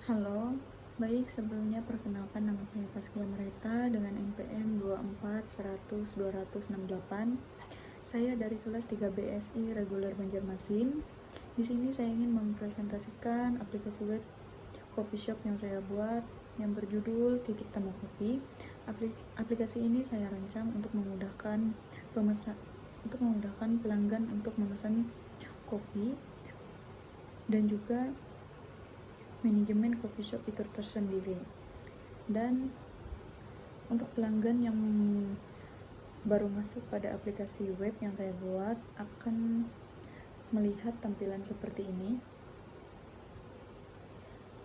Halo, baik sebelumnya perkenalkan nama saya Paskia Mereta dengan NPM 24 100 268. Saya dari kelas 3 BSI Reguler Banjarmasin. Di sini saya ingin mempresentasikan aplikasi web coffee shop yang saya buat yang berjudul Titik Temu Kopi. Aplikasi ini saya rancang untuk memudahkan pelanggan untuk memesan kopi dan juga manajemen coffee shop itu tersendiri. Dan untuk pelanggan yang baru masuk pada aplikasi web yang saya buat akan melihat tampilan seperti ini.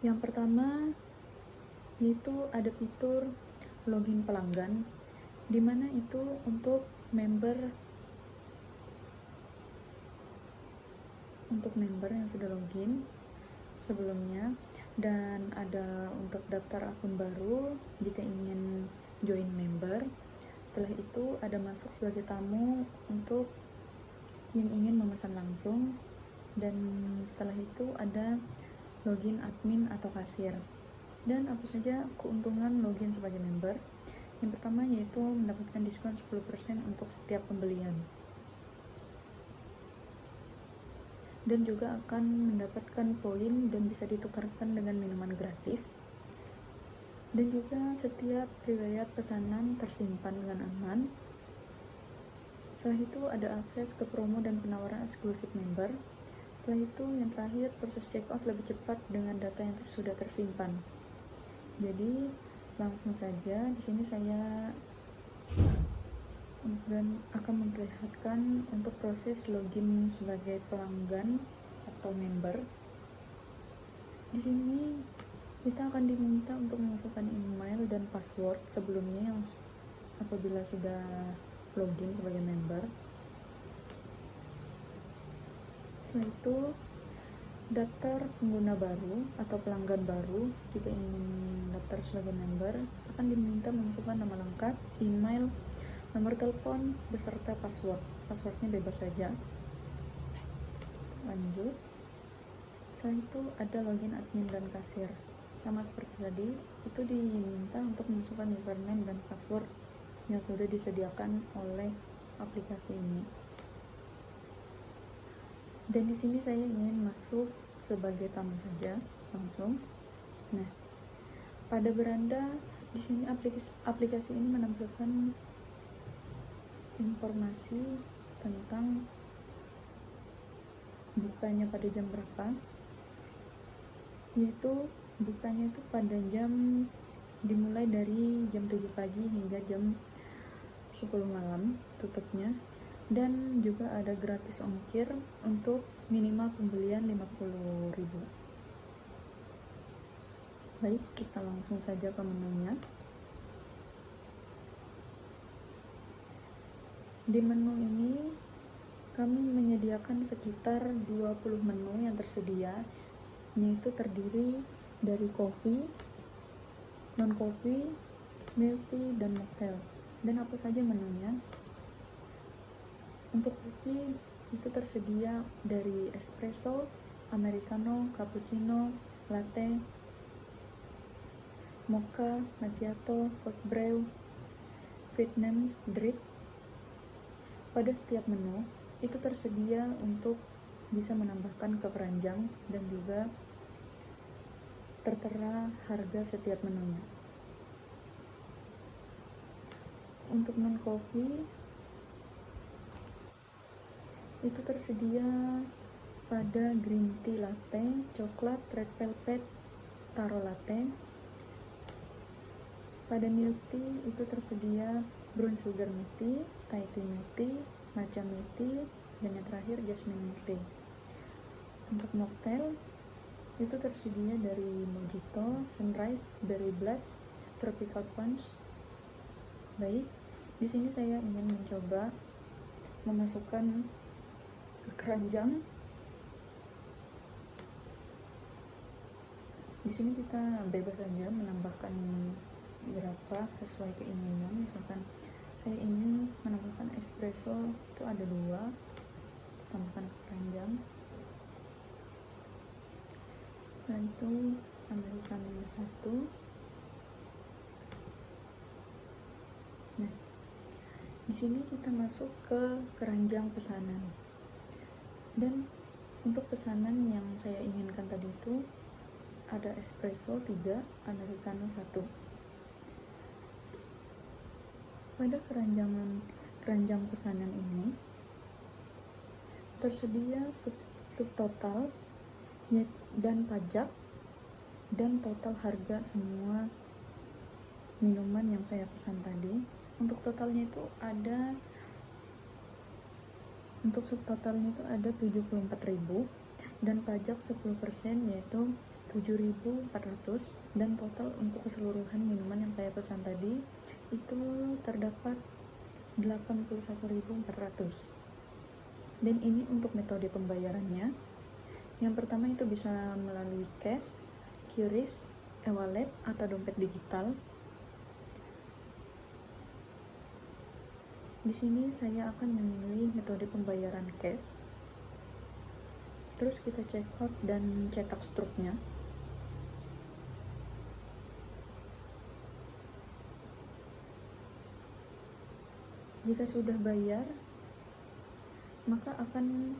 Yang pertama yaitu ada fitur login pelanggan, dimana itu untuk member yang sudah login sebelumnya, dan ada untuk daftar akun baru jika ingin join member. Setelah itu ada masuk sebagai tamu untuk yang ingin memesan langsung, dan setelah itu ada login admin atau kasir. Dan apa saja keuntungan login sebagai member? Yang pertama yaitu mendapatkan diskon 10% untuk setiap pembelian, dan juga akan mendapatkan poin dan bisa ditukarkan dengan minuman gratis. Dan juga setiap riwayat pesanan tersimpan dengan aman. Setelah itu ada akses ke promo dan penawaran eksklusif member. Setelah itu yang terakhir, proses checkout lebih cepat dengan data yang sudah tersimpan. Jadi langsung saja di sini saya dan akan memperlihatkan untuk proses login sebagai pelanggan atau member. Di sini kita akan diminta untuk memasukkan email dan password sebelumnya yang apabila sudah login sebagai member. Setelah itu daftar pengguna baru atau pelanggan baru jika ingin daftar sebagai member akan diminta memasukkan nama lengkap, email, nomor telepon beserta password. Passwordnya bebas saja. Lanjut. Setelah itu ada login admin dan kasir. Sama seperti tadi, itu diminta untuk memasukkan username dan password yang sudah disediakan oleh aplikasi ini. Dan di sini saya ingin masuk sebagai tamu saja langsung. Nah, pada beranda di sini aplikasi ini menampilkan informasi tentang bukanya pada jam berapa, yaitu bukanya itu pada jam dimulai dari jam 7 pagi hingga jam 10 malam tutupnya, dan juga ada gratis ongkir untuk minimal pembelian 50.000. Baik, kita langsung saja ke menunya. Di menu ini kami menyediakan sekitar 20 menu yang tersedia, yaitu terdiri dari kopi, non-kopi, milk tea, dan mocktail. Dan apa saja menunya? Untuk kopi itu tersedia dari espresso, americano, cappuccino, latte, mocha, macchiato, cold brew, Vietnamese drip. Pada setiap menu itu tersedia untuk bisa menambahkan ke keranjang, dan juga tertera harga setiap menunya. Untuk non kopi itu tersedia pada green tea latte, coklat, red velvet, taro latte. Pada milk tea itu tersedia brown sugar milk tea, Thai tea milk tea, matcha milk tea, dan yang terakhir jasmine milk tea. Untuk mocktail itu tersedia dari mojito, sunrise, berry blast, tropical punch. Baik, di sini saya ingin mencoba memasukkan ke keranjang. Di sini kita bebas saja menambahkan berapa sesuai keinginan. Misalkan saya ingin menambahkan espresso itu ada 2, tambahkan ke keranjang. Setelah itu Americano 1. Nah, di sini kita masuk ke keranjang pesanan. Dan untuk pesanan yang saya inginkan tadi itu ada espresso 3, americano 1. Pada keranjang pesanan ini tersedia subtotal dan pajak dan total harga semua minuman yang saya pesan tadi. Untuk totalnya itu ada, untuk subtotalnya itu ada 74.000 dan pajak 10% yaitu 7.400, dan total untuk keseluruhan minuman yang saya pesan tadi itu terdapat 81.400. Dan ini untuk metode pembayarannya. Yang pertama itu bisa melalui cash, QRIS, e-wallet, atau dompet digital. Di sini saya akan memilih metode pembayaran cash. Terus kita check out dan cetak struknya. Jika sudah bayar, maka akan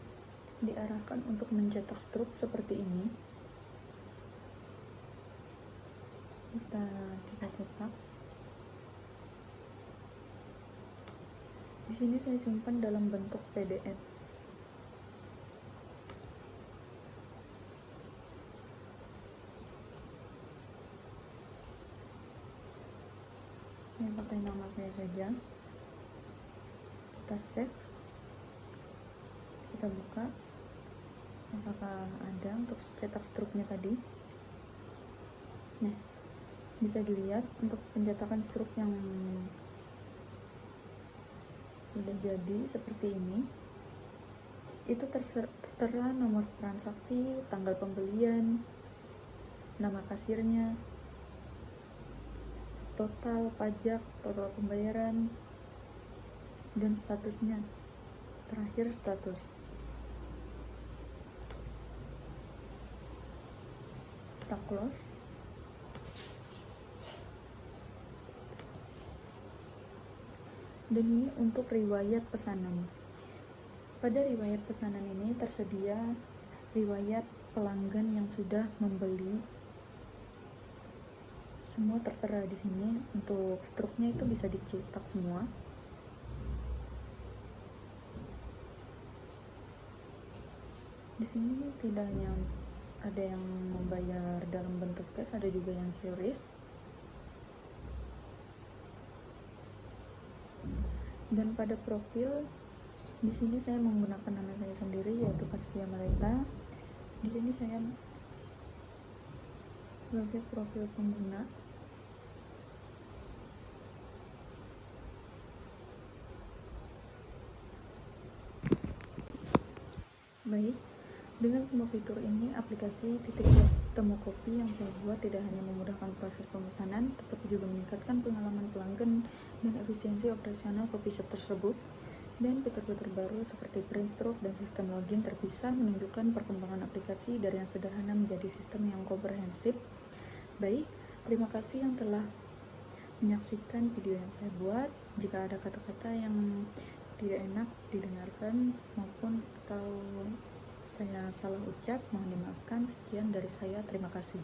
diarahkan untuk mencetak struk seperti ini. Kita cetak. Di sini saya simpan dalam bentuk PDF. Saya pakai nama saya saja. Kita save. Kita buka apakah ada untuk cetak struknya tadi. Nah, bisa dilihat untuk pencetakan struk yang sudah jadi seperti ini, itu tertera nomor transaksi, tanggal pembelian, nama kasirnya, total pajak, total pembayaran, dan statusnya. Terakhir status. Kita close. Dan ini untuk riwayat pesanan. Pada riwayat pesanan ini tersedia riwayat pelanggan yang sudah membeli. Semua tertera di sini. Untuk struknya itu bisa dicetak semua. Di sini tidak hanya ada yang membayar dalam bentuk cash, ada juga yang QRIS. Dan pada profil, di sini saya menggunakan nama saya sendiri yaitu Paskia Maleta. Di sini saya sebagai profil pengguna. Baik, dengan semua fitur ini, aplikasi titik temu kopi yang saya buat tidak hanya memudahkan proses pemesanan, tetapi juga meningkatkan pengalaman pelanggan dan efisiensi operasional kopi shop tersebut. Dan fitur-fitur baru seperti print stroke dan sistem login terpisah menunjukkan perkembangan aplikasi dari yang sederhana menjadi sistem yang komprehensif. Baik, terima kasih yang telah menyaksikan video yang saya buat. Jika ada kata-kata yang tidak enak didengarkan maupun atau saya salah ucap, mohon dimaafkan. Sekian dari saya, terima kasih.